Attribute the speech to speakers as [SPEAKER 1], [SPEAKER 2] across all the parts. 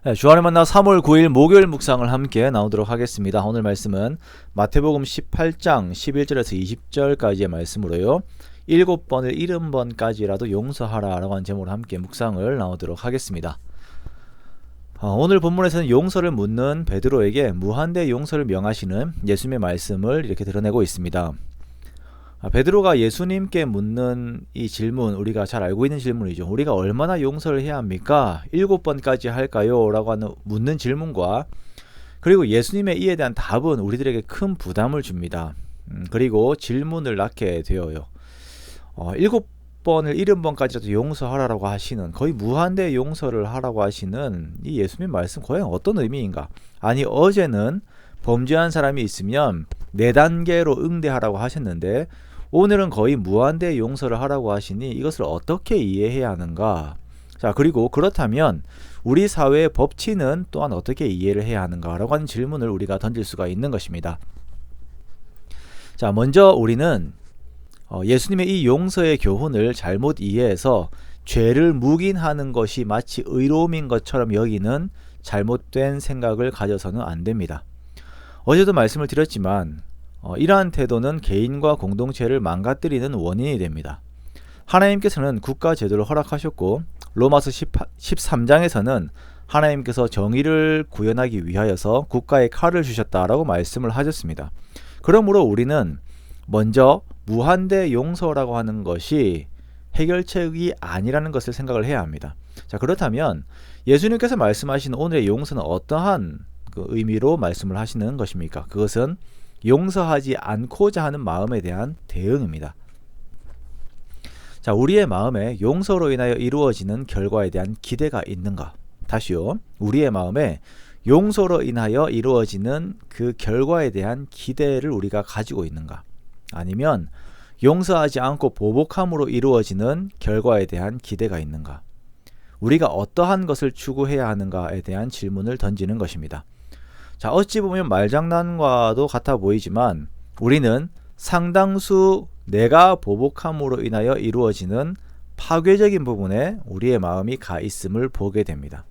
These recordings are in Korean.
[SPEAKER 1] 네, 주안의 만나 3월 9일 목요일 묵상을 함께 나누도록 하겠습니다. 오늘 말씀은 마태복음 18장 11절에서 20절까지의 말씀으로요. 7번을 70번까지라도 용서하라 라고 하는 제목으로 함께 묵상을 나누도록 하겠습니다. 오늘 본문에서는 용서를 묻는 베드로에게 무한대 용서를 명하시는 예수님의 말씀을 이렇게 드러내고 있습니다. 베드로가 예수님께 묻는 이 질문, 우리가 잘 알고 있는 질문이죠. 우리가 얼마나 용서를 해야 합니까? 7번까지 할까요? 라고 하는 묻는 질문과 그리고 예수님의 이에 대한 답은 우리들에게 큰 부담을 줍니다. 그리고 질문을 낳게 되어요. 7번을 70번까지라도 용서하라고 하시는, 거의 무한대 용서를 하라고 하시는 이 예수님 말씀 과연 어떤 의미인가? 아니, 어제는 범죄한 사람이 있으면 4단계로 응대하라고 하셨는데 오늘은 거의 무한대 용서를 하라고 하시니 이것을 어떻게 이해해야 하는가? 자, 그리고 그렇다면 우리 사회의 법치는 또한 어떻게 이해를 해야 하는가라고 하는 질문을 우리가 던질 수가 있는 것입니다. 자, 먼저 우리는 예수님의 이 용서의 교훈을 잘못 이해해서 죄를 묵인하는 것이 마치 의로움인 것처럼 여기는 잘못된 생각을 가져서는 안 됩니다. 어제도 말씀을 드렸지만 이러한 태도는 개인과 공동체를 망가뜨리는 원인이 됩니다. 하나님께서는 국가 제도를 허락하셨고 로마서 13장에서는 하나님께서 정의를 구현하기 위하여서 국가에 칼을 주셨다라고 말씀을 하셨습니다. 그러므로 우리는 먼저 무한대 용서라고 하는 것이 해결책이 아니라는 것을 생각을 해야 합니다. 자, 그렇다면 예수님께서 말씀하신 오늘의 용서는 어떠한 의미로 말씀을 하시는 것입니까? 그것은 용서하지 않고자 하는 마음에 대한 대응입니다. 자, 우리의 마음에 용서로 인하여 이루어지는 결과에 대한 기대가 있는가? 다시요. 우리의 마음에 용서로 인하여 이루어지는 그 결과에 대한 기대를 우리가 가지고 있는가? 아니면 용서하지 않고 보복함으로 이루어지는 결과에 대한 기대가 있는가? 우리가 어떠한 것을 추구해야 하는가에 대한 질문을 던지는 것입니다. 자, 어찌 보면 말장난과도 같아 보이지만 우리는 상당수 내가 보복함으로 인하여 이루어지는 파괴적인 부분에 우리의 마음이 가 있음을 보게 됩니다.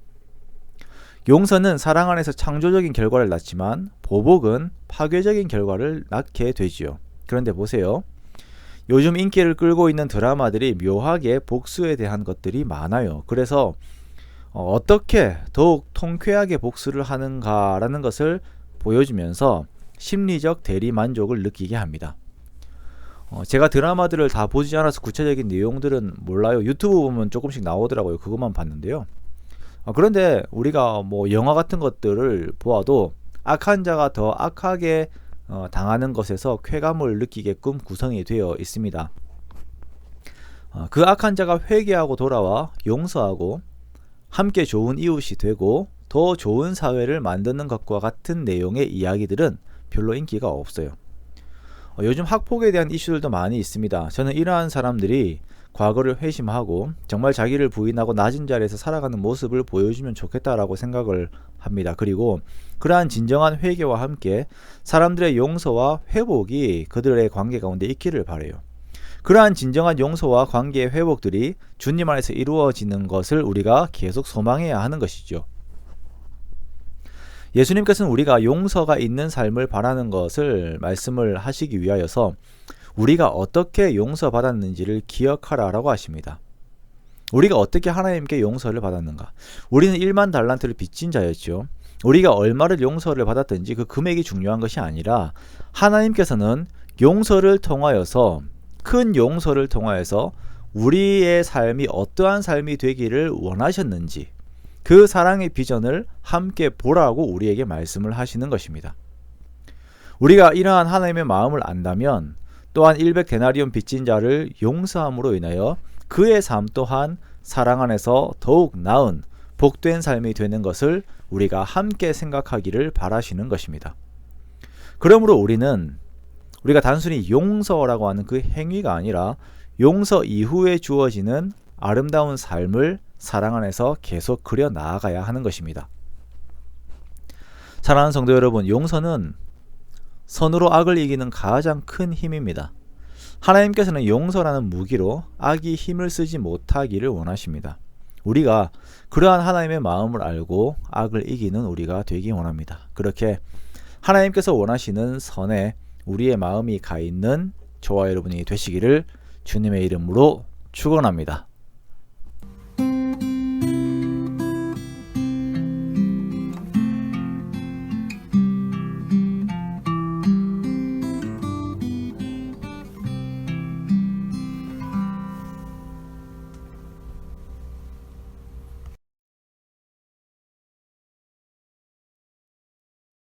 [SPEAKER 1] 용서는 사랑 안에서 창조적인 결과를 낳지만 보복은 파괴적인 결과를 낳게 되지요. 그런데 보세요. 요즘 인기를 끌고 있는 드라마들이 묘하게 복수에 대한 것들이 많아요. 그래서 어떻게 더욱 통쾌하게 복수를 하는가라는 것을 보여주면서 심리적 대리 만족을 느끼게 합니다. 제가 드라마들을 다 보지 않아서 구체적인 내용들은 몰라요. 유튜브 보면 조금씩 나오더라고요. 그것만 봤는데요. 그런데 우리가 영화 같은 것들을 보아도 악한 자가 더 악하게 당하는 것에서 쾌감을 느끼게끔 구성이 되어 있습니다. 그 악한 자가 회개하고 돌아와 용서하고 함께 좋은 이웃이 되고 더 좋은 사회를 만드는 것과 같은 내용의 이야기들은 별로 인기가 없어요. 요즘 학폭에 대한 이슈들도 많이 있습니다. 저는 이러한 사람들이 과거를 회심하고 정말 자기를 부인하고 낮은 자리에서 살아가는 모습을 보여주면 좋겠다라고 생각을 합니다. 그리고 그러한 진정한 회개와 함께 사람들의 용서와 회복이 그들의 관계 가운데 있기를 바라요. 그러한 진정한 용서와 관계의 회복들이 주님 안에서 이루어지는 것을 우리가 계속 소망해야 하는 것이죠. 예수님께서는 우리가 용서가 있는 삶을 바라는 것을 말씀을 하시기 위하여서 우리가 어떻게 용서받았는지를 기억하라라고 하십니다. 우리가 어떻게 하나님께 용서를 받았는가? 우리는 1만 달란트를 빚진 자였죠. 우리가 얼마를 용서를 받았든지 그 금액이 중요한 것이 아니라 하나님께서는 용서를 통하여서, 큰 용서를 통하여서 우리의 삶이 어떠한 삶이 되기를 원하셨는지 그 사랑의 비전을 함께 보라고 우리에게 말씀을 하시는 것입니다. 우리가 이러한 하나님의 마음을 안다면 또한 100데나리온 빚진 자를 용서함으로 인하여 그의 삶 또한 사랑 안에서 더욱 나은 복된 삶이 되는 것을 우리가 함께 생각하기를 바라시는 것입니다. 그러므로 우리가 단순히 용서라고 하는 그 행위가 아니라 용서 이후에 주어지는 아름다운 삶을 사랑 안에서 계속 그려 나아가야 하는 것입니다. 사랑하는 성도 여러분, 용서는 선으로 악을 이기는 가장 큰 힘입니다. 하나님께서는 용서라는 무기로 악이 힘을 쓰지 못하기를 원하십니다. 우리가 그러한 하나님의 마음을 알고 악을 이기는 우리가 되기 원합니다. 그렇게 하나님께서 원하시는 선에 우리의 마음이 가 있는 저와 여러분이 되시기를 주님의 이름으로 축원합니다.